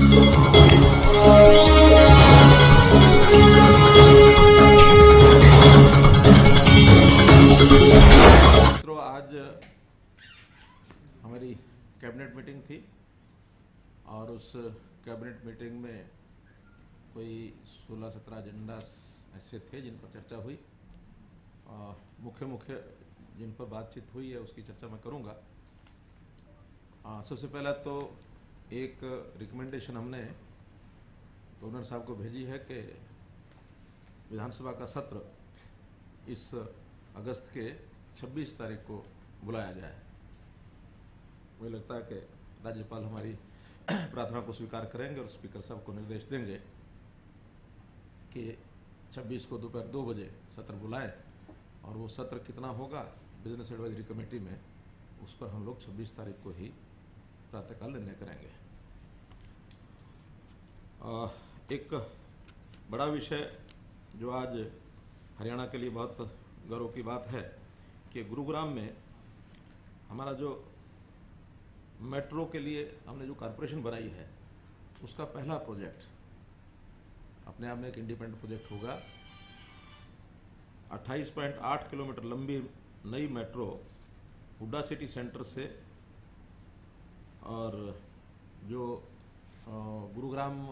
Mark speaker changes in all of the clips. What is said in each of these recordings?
Speaker 1: मित्रों, आज हमारी कैबिनेट मीटिंग थी और उस कैबिनेट मीटिंग में कोई 16-17 एजेंडा ऐसे थे जिन पर चर्चा हुई। मुख्य जिन पर बातचीत हुई है उसकी चर्चा मैं करूंगा। सबसे पहला तो एक रिकमेंडेशन हमने गवर्नर साहब को भेजी है कि विधानसभा का सत्र इस अगस्त के 26 तारीख को बुलाया जाए। मुझे लगता है कि राज्यपाल हमारी प्रार्थना को स्वीकार करेंगे और स्पीकर साहब को निर्देश देंगे कि 26 को दोपहर 2 बजे सत्र बुलाएं और वो सत्र कितना होगा बिजनेस एडवाइजरी कमेटी में, उस पर हम लोग 26 तारीख को ही प्रातःकाल निर्णय करेंगे। एक बड़ा विषय जो आज हरियाणा के लिए बहुत गर्व की बात है कि गुरुग्राम में हमारा जो मेट्रो के लिए हमने जो कॉरपोरेशन बनाई है उसका पहला प्रोजेक्ट अपने आप में एक इंडिपेंडेंट प्रोजेक्ट होगा। 28.8 किलोमीटर लंबी नई मेट्रो हुड्डा सिटी सेंटर से और जो गुरुग्राम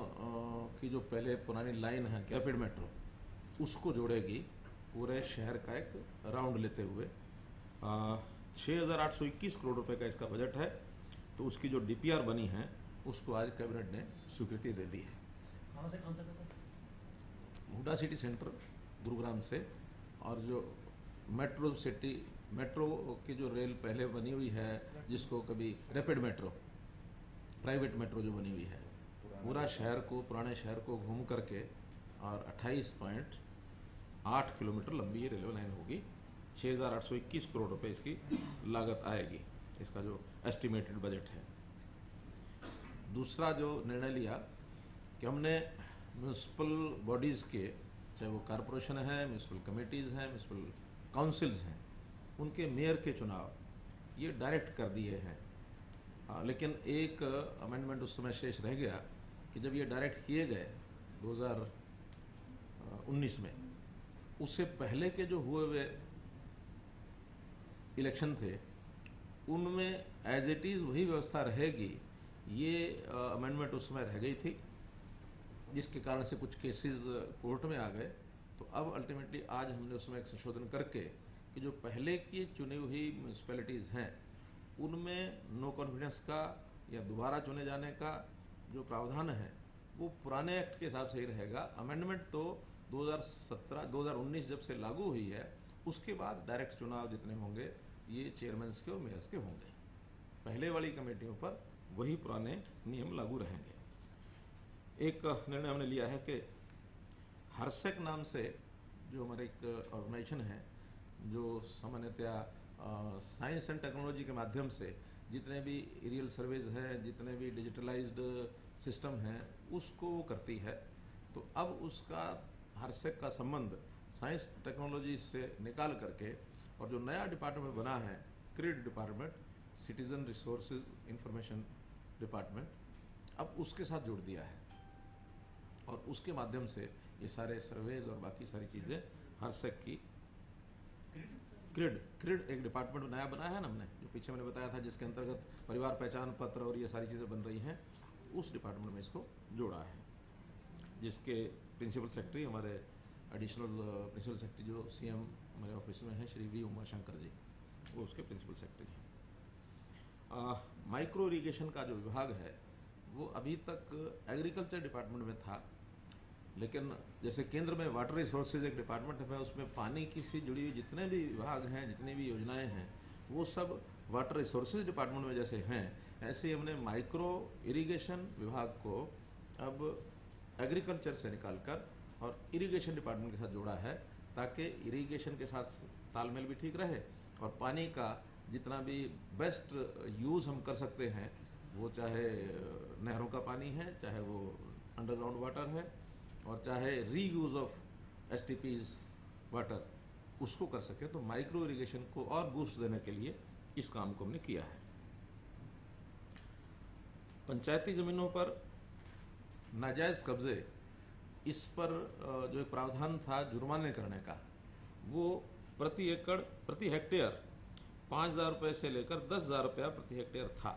Speaker 1: की जो पहले पुरानी लाइन है रैपिड मेट्रो, उसको जोड़ेगी। पूरे शहर का एक राउंड लेते हुए 6,821 करोड़ रुपए का इसका बजट है। तो उसकी जो डीपीआर बनी है उसको आज कैबिनेट ने स्वीकृति दे दी है।
Speaker 2: कहाँ से कहाँ तक है?
Speaker 1: हुड्डा सिटी सेंटर गुरुग्राम से, और जो मेट्रो की जो रेल पहले बनी हुई है जिसको कभी रैपिड मेट्रो, प्राइवेट मेट्रो जो बनी हुई है, पूरा शहर को, पुराने शहर को घूम करके और 28.8 किलोमीटर लंबी ये रेलवे लाइन होगी। 6,821 करोड़ रुपए इसकी लागत आएगी, इसका जो एस्टिमेटेड बजट है। दूसरा जो निर्णय लिया कि हमने म्यूनिसिपल बॉडीज़ के, चाहे वो कॉरपोरेशन है, म्यूनिसिपल कमेटीज़ हैं, म्यूनिसिपल काउंसिल्स हैं, उनके मेयर के चुनाव ये डायरेक्ट कर दिए हैं। लेकिन एक अमेंडमेंट उस समय शेष रह गया कि जब ये डायरेक्ट किए गए 2019 में, उससे पहले के जो हुए हुए इलेक्शन थे उनमें एज इट इज़ वही व्यवस्था रहेगी, ये अमेंडमेंट उस समय रह गई थी, जिसके कारण से कुछ केसेस कोर्ट में आ गए। तो अब अल्टीमेटली आज हमने उसमें एक संशोधन करके कि जो पहले की चुनी हुई म्यूनिसिपैलिटीज़ हैं उनमें नो कॉन्फिडेंस का या दोबारा चुने जाने का जो प्रावधान है वो पुराने एक्ट के हिसाब से ही रहेगा। अमेंडमेंट तो 2019 जब से लागू हुई है उसके बाद डायरेक्ट चुनाव जितने होंगे ये चेयरमैन्स के और मेयर्स के होंगे। पहले वाली कमेटियों पर वही पुराने नियम लागू रहेंगे। एक निर्णय हमने लिया है कि हरसेक नाम से जो हमारे एक ऑर्गेनाइजेशन है जो सामान्यतया साइंस एंड टेक्नोलॉजी के माध्यम से जितने भी एरियल सर्वेज हैं, जितने भी डिजिटलाइज्ड सिस्टम हैं, उसको करती है। तो अब उसका हरसेक का संबंध साइंस टेक्नोलॉजी से निकाल करके और जो नया डिपार्टमेंट बना है creed department, citizen resources information department, अब उसके साथ जोड़ दिया है और उसके माध्यम से ये सारे सर्वेज और बाकी सारी चीज़ें हरसेक की क्रिड एक डिपार्टमेंट नया बनाया है ना हमने, जो पीछे मैंने बताया था, जिसके अंतर्गत परिवार पहचान पत्र और ये सारी चीज़ें बन रही हैं, उस डिपार्टमेंट में इसको जोड़ा है, जिसके प्रिंसिपल सेक्रेटरी हमारे एडिशनल प्रिंसिपल सेक्रेटरी जो सीएम हमारे ऑफिस में हैं श्री वी उमाशंकर जी, वो उसके प्रिंसिपल सेक्रेटरी हैं। माइक्रो इरिगेशन का जो विभाग है वो अभी तक एग्रीकल्चर डिपार्टमेंट में था, लेकिन जैसे केंद्र में वाटर रिसोर्सेज एक डिपार्टमेंट है, उसमें पानी की से जुड़ी हुई जितने भी विभाग हैं, जितनी भी योजनाएं हैं, वो सब वाटर रिसोर्सेज डिपार्टमेंट में जैसे हैं, ऐसे ही हमने माइक्रो इरिगेशन विभाग को अब एग्रीकल्चर से निकालकर और इरिगेशन डिपार्टमेंट के साथ जोड़ा है, ताकि इरिगेशन के साथ तालमेल भी ठीक रहे और पानी का जितना भी बेस्ट यूज़ हम कर सकते हैं, वो चाहे नहरों का पानी है, चाहे वो अंडरग्राउंड वाटर है, और चाहे रीयूज ऑफ एसटीपीज वाटर, उसको कर सके। तो माइक्रो इरिगेशन को और बूस्ट देने के लिए इस काम को हमने किया है। पंचायती ज़मीनों पर नाजायज़ कब्ज़े, इस पर जो एक प्रावधान था जुर्माने करने का, वो प्रति एकड़ प्रति हेक्टेयर 5,000 रुपये से लेकर 10,000 रुपया प्रति हेक्टेयर था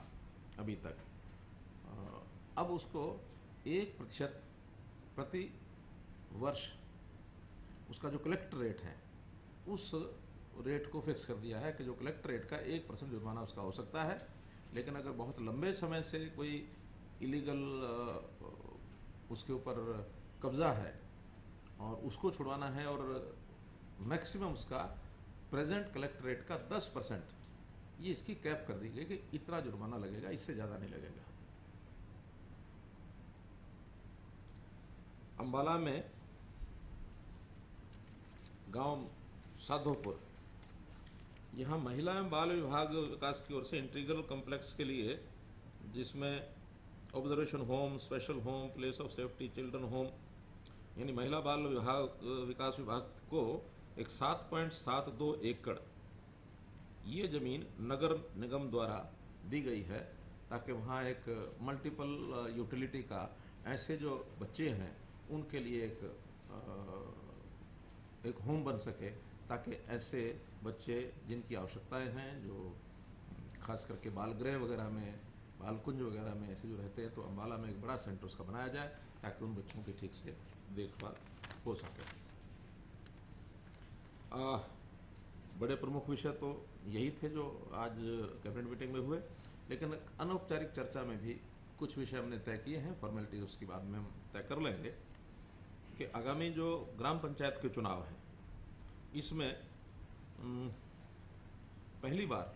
Speaker 1: अभी तक। अब उसको 1% प्रति वर्ष उसका जो कलेक्ट रेट है उस रेट को फिक्स कर दिया है कि जो कलेक्ट रेट का 1% जुर्माना उसका हो सकता है। लेकिन अगर बहुत लंबे समय से कोई इलीगल उसके ऊपर कब्ज़ा है और उसको छुड़वाना है और मैक्सिमम उसका प्रेजेंट कलेक्ट रेट का 10%, ये इसकी कैप कर दी गई कि इतना जुर्माना लगेगा, इससे ज़्यादा नहीं लगेगा। अंबाला में गांव साधोपुर, यहाँ महिला एवं बाल विभाग विकास की ओर से इंटीग्रल कॉम्प्लेक्स के लिए, जिसमें observation home, special home, place of safety, children home, यानी महिला बाल विकास विभाग को एक 7.72 एकड़ ये ज़मीन नगर निगम द्वारा दी गई है, ताकि वहाँ एक मल्टीपल यूटिलिटी का, ऐसे जो बच्चे हैं उनके लिए एक होम बन सके, ताकि ऐसे बच्चे जिनकी आवश्यकताएं हैं, जो खास करके बाल गृह वगैरह में, बाल कुंज वगैरह में ऐसे जो रहते हैं, तो अंबाला में एक बड़ा सेंटर उसका बनाया जाए ताकि उन बच्चों की ठीक से देखभाल हो सके। बड़े प्रमुख विषय तो यही थे जो आज कैबिनेट मीटिंग में हुए, लेकिन अनौपचारिक चर्चा में भी कुछ विषय हमने तय किए हैं। फॉर्मेलिटी उसके बाद में हम तय कर लेंगे कि आगामी जो ग्राम पंचायत के चुनाव हैं, इसमें पहली बार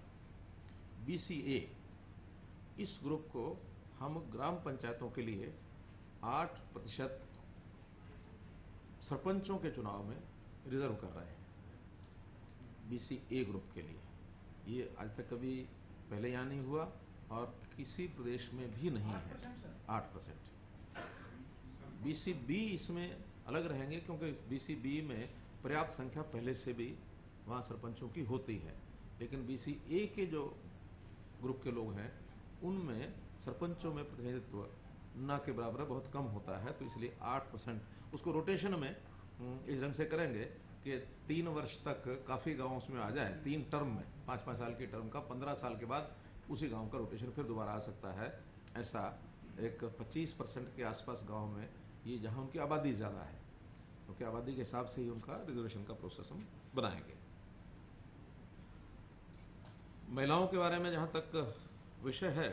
Speaker 1: BCA इस ग्रुप को हम ग्राम पंचायतों के लिए 8% सरपंचों के चुनाव में रिजर्व कर रहे हैं। BCA ग्रुप के लिए ये आज तक कभी पहले यहाँ नहीं हुआ और किसी प्रदेश में भी नहीं है। 8% BCB इसमें अलग रहेंगे, क्योंकि BCB में पर्याप्त संख्या पहले से भी वहाँ सरपंचों की होती है, लेकिन BCA के जो ग्रुप के लोग हैं उनमें सरपंचों में प्रतिनिधित्व ना के बराबर बहुत कम होता है, तो इसलिए 8% उसको रोटेशन में इस ढंग से करेंगे कि 3 वर्ष तक काफ़ी गाँव उसमें आ जाए, 3 टर्म में, 5-5 साल की टर्म का, 15 साल के बाद उसी गांव का रोटेशन फिर दोबारा आ सकता है। ऐसा एक 25% के आसपास गांव में, ये जहां उनकी आबादी ज़्यादा है, क्योंकि आबादी के हिसाब से ही उनका रिजर्वेशन का प्रोसेस हम बनाएंगे। महिलाओं के बारे में जहां तक विषय है,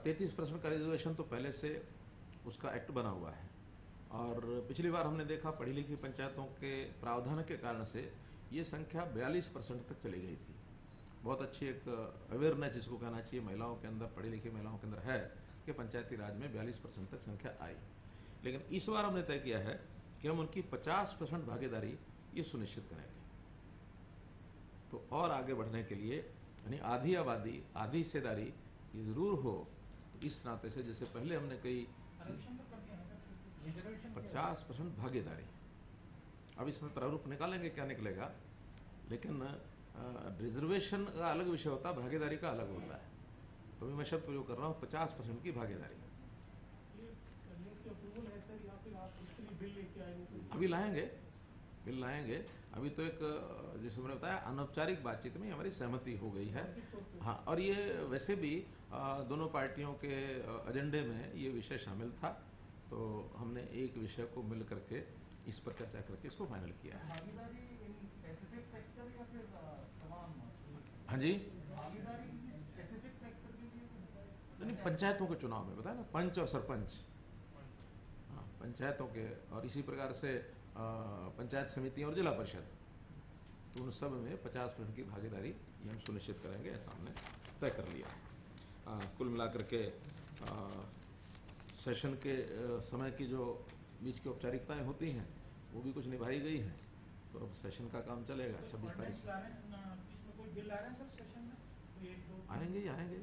Speaker 1: 33% का रिजर्वेशन तो पहले से उसका एक्ट बना हुआ है, और पिछली बार हमने देखा पढ़ी लिखी पंचायतों के प्रावधान के कारण से ये संख्या 42% तक चली गई थी। बहुत अच्छी एक अवेयरनेस जिसको कहना चाहिए महिलाओं के अंदर, पढ़ी लिखी महिलाओं के अंदर है कि पंचायती राज में 42% तक संख्या आई। लेकिन इस बार हमने तय किया है कि हम उनकी 50% भागीदारी ये सुनिश्चित करेंगे। तो और आगे बढ़ने के लिए, यानी आधी आबादी आधी हिस्सेदारी ये ज़रूर हो, तो इस नाते से जैसे पहले हमने कई 50% भागीदारी, अब इसमें प्रारूप निकालेंगे क्या निकलेगा, लेकिन रिजर्वेशन का अलग विषय होता है, भागीदारी का अलग होता है। तो मैं शब्द प्रयोग कर रहा हूँ 50% की भागीदारी। अभी लाएंगे, बिल लाएंगे। अभी तो एक जैसे मैंने बताया अनौपचारिक बातचीत में हमारी सहमति हो गई है। हाँ, और ये वैसे भी दोनों पार्टियों के एजेंडे में ये विषय शामिल था, तो हमने एक विषय को मिल करके इस पर चर्चा करके इसको फाइनल किया है। हाँ जी, नहीं पंचायतों के चुनाव में बताया ना, पंच और सरपंच, हाँ पंचायतों के, और इसी प्रकार से पंचायत समिति और जिला परिषद, तो उन सब में 50% की भागीदारी हम सुनिश्चित करेंगे, ऐसा हमने तय कर लिया। कुल मिलाकर के सेशन के समय की जो बीच की औपचारिकताएं होती हैं वो भी कुछ निभाई गई हैं, तो अब सेशन का काम चलेगा। 26 तारीख आएंगे ही आएंगे।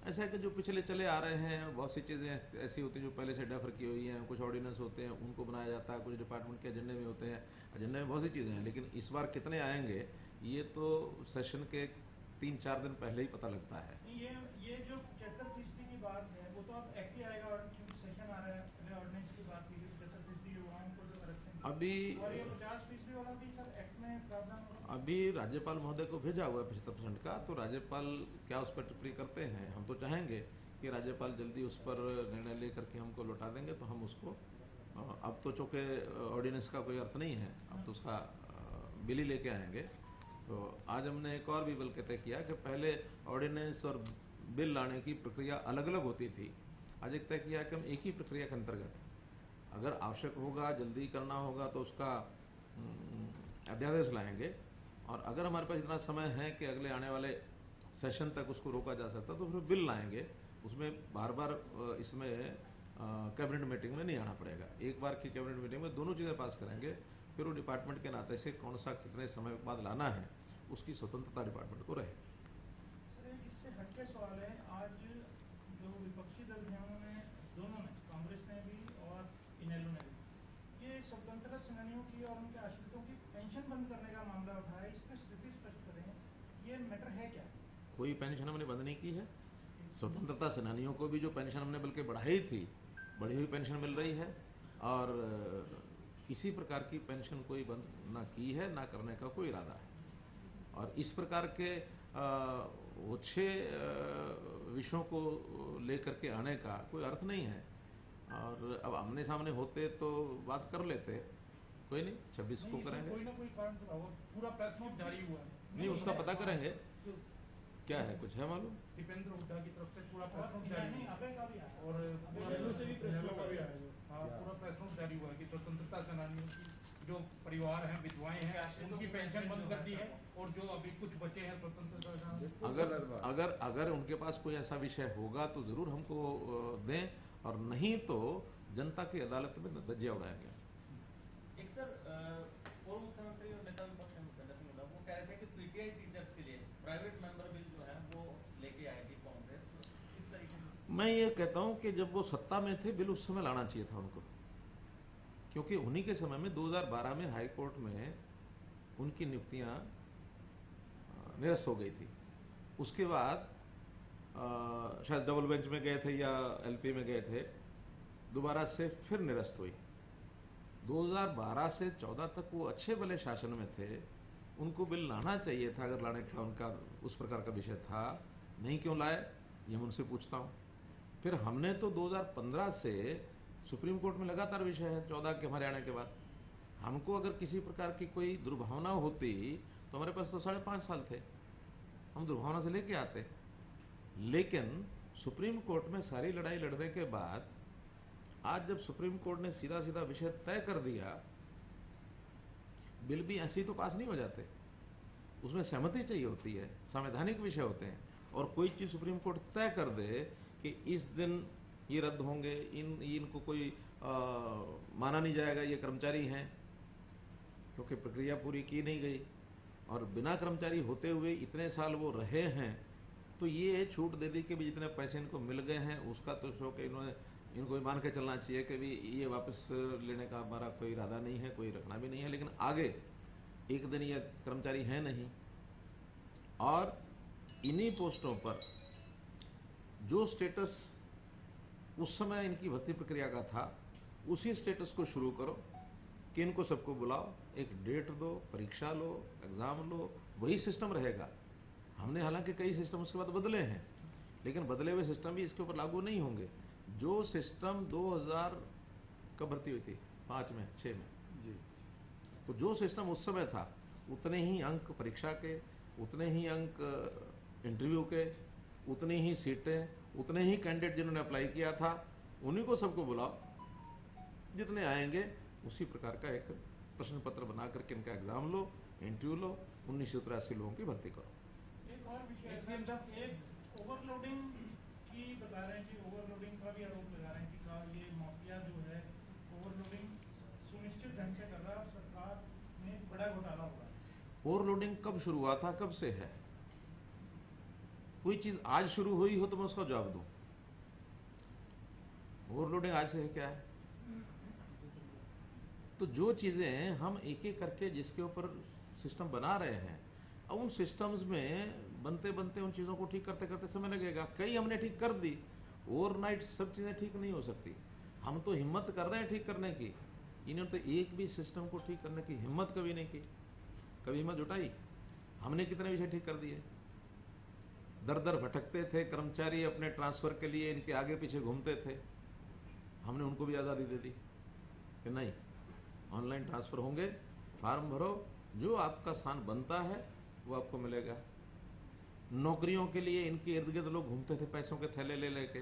Speaker 1: ऐसा है कि जो पिछले चले आ रहे हैं, बहुत सी चीज़ें ऐसी होती हैं जो पहले से डेफर की हुई हैं, कुछ ऑर्डिनेंस होते हैं उनको बनाया जाता है, कुछ डिपार्टमेंट के एजेंडे में होते हैं, एजेंडे में बहुत सी चीज़ें हैं, लेकिन इस बार कितने आएंगे ये तो सेशन के 3-4 दिन पहले ही पता लगता है।
Speaker 2: ये जो 75% की बात है वो तो आप
Speaker 1: अभी
Speaker 2: और ये 50% वाला भी सर एक्ट में प्रावधान होगा?
Speaker 1: अभी राज्यपाल महोदय को भेजा हुआ है 75% का, तो राज्यपाल क्या उस पर टिप्पणी करते हैं। हम तो चाहेंगे कि राज्यपाल जल्दी उस पर निर्णय लेकर के हमको लौटा देंगे, तो हम उसको अब तो चूँकि ऑर्डिनेंस का कोई अर्थ नहीं है, अब तो उसका बिल ही लेके आएंगे। तो आज हमने एक और भी बल्कि तय किया कि पहले ऑर्डिनेंस और बिल लाने की प्रक्रिया अलग अलग होती थी। आज एक तय किया कि हम एक ही प्रक्रिया के अंतर्गत, अगर आवश्यक होगा, जल्दी करना होगा तो उसका अध्यादेश लाएंगे, और अगर हमारे पास इतना समय है कि अगले आने वाले सेशन तक उसको रोका जा सकता तो फिर बिल लाएंगे। उसमें बार बार इसमें कैबिनेट मीटिंग में नहीं आना पड़ेगा। एक बार की कैबिनेट मीटिंग में दोनों चीज़ें पास करेंगे, फिर वो डिपार्टमेंट के नाते से कौन सा कितने समय बाद लाना है उसकी स्वतंत्रता डिपार्टमेंट को रहेगी।
Speaker 2: सर इससे हटके सवाल है, आज जो विपक्षी दल हैं उन्होंने, दोनों ने, कांग्रेस ने भी और इनेलो ने भी, ये स्वतंत्रता सेनानियों की और उनके आश्रितों की पेंशन बंद करने का मामला उठाया। इसमें स्थिति स्पष्ट करें, ये मैटर है क्या?
Speaker 1: कोई पेंशन हमने बंद नहीं की है। स्वतंत्रता सेनानियों को भी जो पेंशन हमने बल्कि बढ़ाई थी, बढ़ी हुई पेंशन मिल रही है, और किसी प्रकार की पेंशन कोई बंद ना की है, ना करने का कोई इरादा है। और इस प्रकार के ओछे विषयों को लेकर के आने का कोई अर्थ नहीं है। और अब आमने सामने होते तो बात कर लेते, कोई नहीं, 26 को करेंगे।
Speaker 2: कोई ना कोई कारण तो होगा। पूरा प्रेस नोट जारी हुआ है,
Speaker 1: नहीं, उसका पता करेंगे क्या है, कुछ है मालूम?
Speaker 2: दीपेंद्र हुड्डा की तरफ से पूरा प्रेस नोट जारी हुआ है, और पूरा प्रेस नोट जारी हुआ है कि स्वतंत्रता सेनानियों की जो परिवार हैं, विधवाएं हैं, उनकी पेंशन बंद कर दी है, और जो अभी कुछ बचे हैं स्वतंत्रता सेनानी,
Speaker 1: अगर उनके पास कोई ऐसा विषय होगा तो जरूर हमको दें, और नहीं तो जनता की अदालत में धज्जियां उड़ाएंगे।
Speaker 3: एक सर पूर्व मुख्यमंत्री और नेता विपक्ष भूपेंद्र सिंह हुड्डा वो कह रहे थे कि पीटीआई टीचर्स के लिए प्राइवेट मेंबर बिल जो है वो लेके आएगी कांग्रेस, इस तरीके से।
Speaker 1: मैं ये कहता हूं कि जब वो सत्ता में थे बिल उस समय लाना चाहिए था उनको, क्योंकि उन्हीं के समय में 2012 में हाई कोर्ट में उनकी नियुक्तियां निरस्त हो गई थी। उसके बाद शायद डबल बेंच में गए थे या एलपी में गए थे, दोबारा से फिर निरस्त हुई। 2012 से 14 तक वो अच्छे भले शासन में थे, उनको बिल लाना चाहिए था अगर लाने का उनका उस प्रकार का विषय था। नहीं क्यों लाए, ये मैं उनसे पूछता हूँ। फिर हमने तो 2015 से सुप्रीम कोर्ट में लगातार विषय है, 14 के हमारे आने के बाद। हमको अगर किसी प्रकार की कोई दुर्भावना होती तो हमारे पास तो 5.5 साल थे, हम दुर्भावना से लेके आते। लेकिन सुप्रीम कोर्ट में सारी लड़ाई लड़ने के बाद आज जब सुप्रीम कोर्ट ने सीधा सीधा विषय तय कर दिया, बिल भी ऐसे ही तो पास नहीं हो जाते, उसमें सहमति चाहिए होती है, संवैधानिक विषय होते हैं। और कोई चीज़ सुप्रीम कोर्ट तय कर दे कि इस दिन ये रद्द होंगे, इनको कोई माना नहीं जाएगा, ये कर्मचारी हैं, क्योंकि प्रक्रिया पूरी की नहीं गई और बिना कर्मचारी होते हुए इतने साल वो रहे हैं, तो ये छूट दे दी कि भी जितने पैसे इनको मिल गए हैं उसका तो शो कि इनको मान के चलना चाहिए कि भी ये वापस लेने का हमारा कोई इरादा नहीं है, कोई रखना भी नहीं है। लेकिन आगे एक दिन ये कर्मचारी है नहीं, और इन्हीं पोस्टों पर जो स्टेटस उस समय इनकी भर्ती प्रक्रिया का था, उसी स्टेटस को शुरू करो कि इनको सबको बुलाओ, एक डेट दो, परीक्षा लो, एग्ज़ाम लो, वही सिस्टम रहेगा। हमने हालांकि कई सिस्टम उसके बाद बदले हैं, लेकिन बदले हुए सिस्टम भी इसके ऊपर लागू नहीं होंगे। जो सिस्टम 2000 कब भर्ती हुई थी, 5 में 6 में जी, तो जो सिस्टम उस समय था उतने ही अंक परीक्षा के, उतने ही अंक इंटरव्यू के, उतनी ही सीटें, उतने ही कैंडिडेट जिन्होंने अप्लाई किया था, उन्हीं को सबको बुलाओ, जितने आएंगे उसी प्रकार का एक प्रश्न पत्र बना करके इनका एग्जाम लो, इंटरव्यू लो, 1983 लोगों की भर्ती करो।
Speaker 2: एक और विषय, एक ओवरलोडिंग की बता रहे हैं कि ओवरलोडिंग का भी आरोप लगा रहे हैं कि ये माफिया जो है ओवरलोडिंग सुनिश्चित ढंग से कर रहा है, सरकार में बड़ा घोटाला हो रहा है।
Speaker 1: ओवरलोडिंग कब शुरू हुआ था, कब से है? कोई चीज आज शुरू हुई हो तो मैं उसका जवाब दूं। ओवरलोडिंग आज से है क्या है? तो जो चीजें हम एक एक करके जिसके ऊपर सिस्टम बना रहे हैं, अब उन सिस्टम्स में बनते बनते उन चीज़ों को ठीक करते करते समय लगेगा। कई हमने ठीक कर दी, ओवरनाइट सब चीज़ें ठीक नहीं हो सकती। हम तो हिम्मत कर रहे हैं ठीक करने की, इन्होंने तो एक भी सिस्टम को ठीक करने की हिम्मत कभी नहीं की, कभी हिम्मत जुटाई। हमने कितने विषय ठीक कर दिए। दर दर भटकते थे कर्मचारी, अपने ट्रांसफर के लिए इनके आगे पीछे घूमते थे, हमने उनको भी आज़ादी दे दी कि नहीं, ऑनलाइन ट्रांसफर होंगे, फार्म भरो, जो आपका स्थान बनता है वो आपको मिलेगा। नौकरियों के लिए इनके इर्द गिर्द लोग घूमते थे पैसों के थैले ले लेके,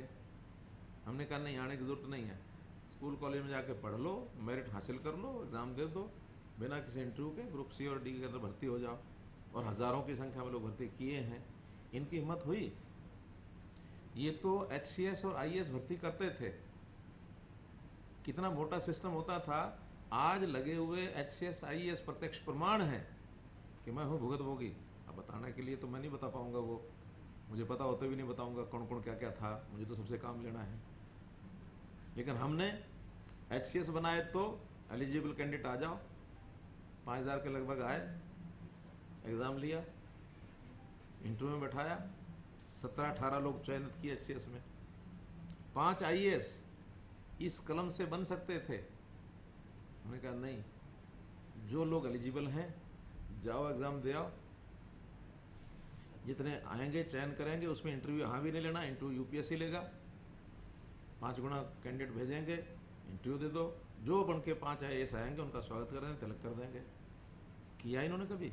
Speaker 1: हमने कहा नहीं, आने की जरूरत नहीं है, स्कूल कॉलेज में जाके पढ़ लो, मेरिट हासिल कर लो, एग्ज़ाम दे दो, बिना किसी इंटरव्यू के ग्रुप सी और डी के अंदर भर्ती हो जाओ। और हज़ारों की संख्या में लोग भर्ती किए हैं। इनकी हिम्मत हुई। ये तो HCS और IAS भर्ती करते थे, कितना मोटा सिस्टम होता था। आज लगे हुए HCS IAS प्रत्यक्ष प्रमाण है कि मैं हूँ भुगतभोगी। अब बताने के लिए तो मैं नहीं बता पाऊंगा, वो मुझे पता होते भी नहीं बताऊंगा कौन कौन क्या क्या था, मुझे तो सबसे काम लेना है। लेकिन हमने HCS बनाए तो एलिजिबल कैंडिडेट आ जाओ, 5000 के लगभग आए, एग्ज़ाम लिया, इंटरव्यू में बैठाया, 17-18 लोग चयनित किए HCS में। 5 IAS इस कलम से बन सकते थे। हमने कहा नहीं, जो लोग एलिजिबल हैं जाओ एग्ज़ाम दे आओ, जितने आएंगे चयन करेंगे, उसमें इंटरव्यू यहाँ भी नहीं लेना, इंटरव्यू UPSC लेगा, 5 गुना कैंडिडेट भेजेंगे, इंटरव्यू दे दो, जो बन के 5 IAS आएंगे उनका स्वागत करेंगे, तिलक कर देंगे। किया इन्होंने कभी?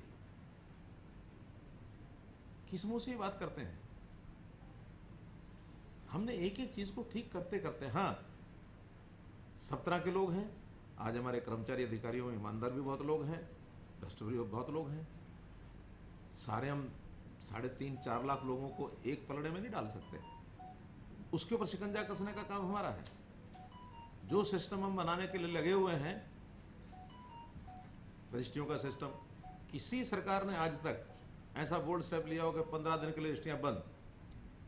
Speaker 1: किस मुंह से ये बात करते हैं? हमने एक एक चीज को ठीक करते करते, हाँ, सब तरह के लोग हैं। आज हमारे कर्मचारी अधिकारियों में ईमानदार भी बहुत लोग हैं, भ्रष्ट भी बहुत लोग हैं। सारे हम 3.5-4 लाख लोगों को एक पलड़े में नहीं डाल सकते, उसके ऊपर शिकंजा कसने का काम हमारा है। जो सिस्टम हम बनाने के लिए लगे हुए हैं, रजिस्ट्रियों का सिस्टम, किसी सरकार ने आज तक ऐसा बोल्ड स्टेप लिया हो कि 15 दिन के लिए रजिस्ट्रियां बंद,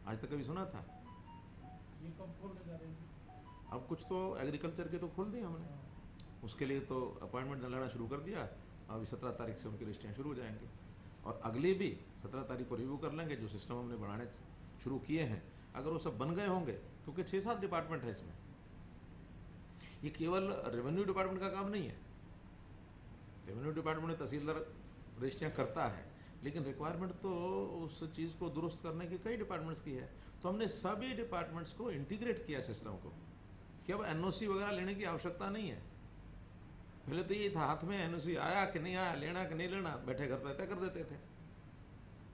Speaker 1: आज तक कभी सुना था?
Speaker 2: ये कब खोलने जा रहे हैं?
Speaker 1: अब कुछ तो एग्रीकल्चर के तो खोल दिए हमने, उसके लिए तो अपॉइंटमेंट लेना शुरू कर दिया। अभी 17 तारीख से उनकी रजिस्ट्रियाँ शुरू हो जाएंगी, और अगली भी 17 तारीख को रिव्यू कर लेंगे। जो सिस्टम हमने बनाने शुरू किए हैं, अगर वो सब बन गए होंगे, क्योंकि 6-7 डिपार्टमेंट है इसमें, ये केवल रेवेन्यू डिपार्टमेंट का काम नहीं है। रेवेन्यू डिपार्टमेंट में तहसीलदार रजिस्ट्रियाँ करता है, लेकिन रिक्वायरमेंट तो उस चीज़ को दुरुस्त करने की कई डिपार्टमेंट्स की है। तो हमने सभी डिपार्टमेंट्स को इंटीग्रेट किया सिस्टम को, कि अब NOC वगैरह लेने की आवश्यकता नहीं है। पहले तो ये था, हाथ में NOC आया कि नहीं आया, लेना कि नहीं लेना, बैठे घर पर तय कर देते थे।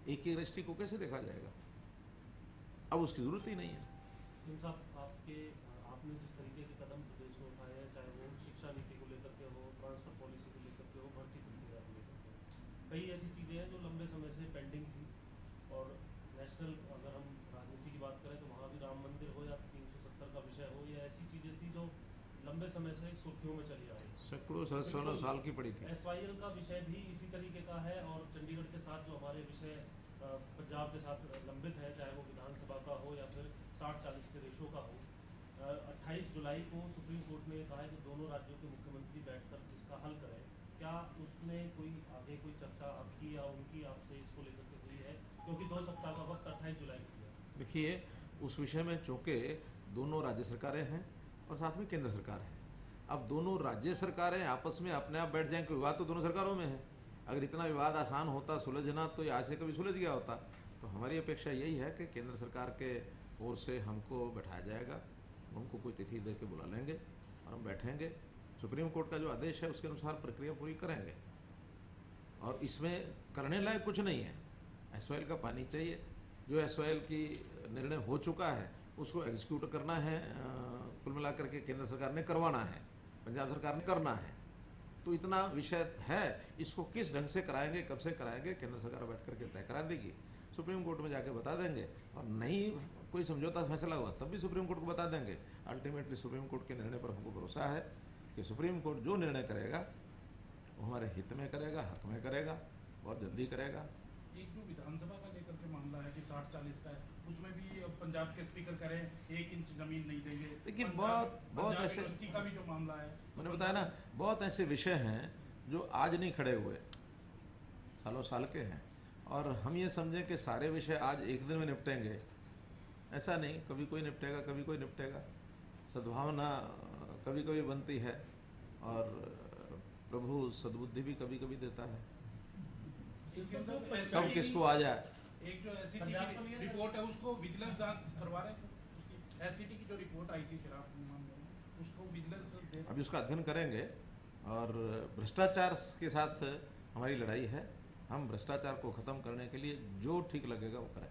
Speaker 1: एक ही रजिस्ट्री को कैसे देखा जाएगा? अब उसकी जरूरत ही नहीं है।
Speaker 4: आपने जिस तरीके के कदम प्रदेश में उठाए हैं, चाहे वो शिक्षा नीति को लेकर के हो, ट्रांसफर पॉलिसी को लेकर के हो, भर्ती प्रक्रिया को लेकर के, कई ऐसी चीज़ें हैं जो लंबे समय से पेंडिंग थी। और नेशनल, अगर हम राजनीति की बात करें तो वहाँ भी राम मंदिर हो या 370 का विषय हो, या ऐसी चीज़ें थी जो लंबे समय से सुर्खियों में चली आ रही है।
Speaker 1: सैकड़ों 16 साल की पड़ी थी।
Speaker 4: SYL का विषय भी इसी तरीके का है, और चंडीगढ़ के साथ जो हमारे विषय पंजाब के साथ लंबित है, चाहे वो विधानसभा का हो या फिर 60-40 के रेशो का हो। 28 जुलाई को सुप्रीम कोर्ट ने कहा है कि दोनों राज्यों के मुख्यमंत्री बैठकर इसका हल करें। क्या उसमें कोई आगे कोई चर्चा आपकी या उनकी आपसे इसको लेकर के हुई है? क्योंकि 2 सप्ताह का वक्त 28 जुलाई को दिया।
Speaker 1: देखिए, उस विषय में चूँकि दोनों राज्य सरकारें हैं और साथ में केंद्र सरकार है, अब दोनों राज्य सरकारें आपस में अपने आप बैठ जाएं, कोई विवाद तो दोनों सरकारों में है। अगर इतना विवाद आसान होता सुलझना, तो ये आज से कभी सुलझ गया होता। तो हमारी अपेक्षा यही है कि केंद्र सरकार के ओर से हमको बैठाया जाएगा, उनको कोई तिथि दे के बुला लेंगे और हम बैठेंगे। सुप्रीम कोर्ट का जो आदेश है उसके अनुसार प्रक्रिया पूरी करेंगे, और इसमें करने लायक कुछ नहीं है। SYL का पानी चाहिए, जो SYL की निर्णय हो चुका है उसको एग्जीक्यूट करना है, कुल मिलाकर के केंद्र सरकार ने करवाना है, पंजाब सरकार ने करना है। तो इतना विषय है, इसको किस ढंग से कराएंगे, कब से कराएंगे, केंद्र सरकार बैठ करके तय करा देगी। सुप्रीम कोर्ट में जाके बता देंगे, और नहीं कोई समझौता फैसला हुआ तब भी सुप्रीम कोर्ट को बता देंगे। अल्टीमेटली सुप्रीम कोर्ट के निर्णय पर हमको भरोसा है कि सुप्रीम कोर्ट जो निर्णय करेगा वो हमारे हित में करेगा, हक में करेगा, बहुत जल्दी करेगा।
Speaker 2: एक जो विधानसभा का लेकर के मामला है कि 60-40 का है, उसमें भी पंजाब के स्पीकर करें 1 इंच जमीन नहीं देंगे।
Speaker 1: देखिए, बहुत ऐसे
Speaker 2: का भी जो मामला है,
Speaker 1: मैंने बताया ना, बहुत ऐसे विषय हैं जो आज नहीं खड़े हुए, सालों साल के हैं। और हम ये समझें कि सारे विषय आज एक दिन में निपटेंगे, ऐसा नहीं। कभी कोई निपटेगा, कभी कोई निपटेगा। सद्भावना कभी कभी बनती है, और प्रभु सद्बुद्धि भी कभी कभी देता है, सब किसको आ जाए।
Speaker 2: एक जो एससीटी की रिपोर्ट है उसको विजिलेंस जांच करवा रहे हैं। एससीटी की जो रिपोर्ट आई थी शराब मामले में उसको विजिलेंस
Speaker 1: अभी उसका अध्ययन करेंगे। और भ्रष्टाचार के साथ हमारी लड़ाई है, हम भ्रष्टाचार को खत्म करने के लिए जो ठीक लगेगा वो करें।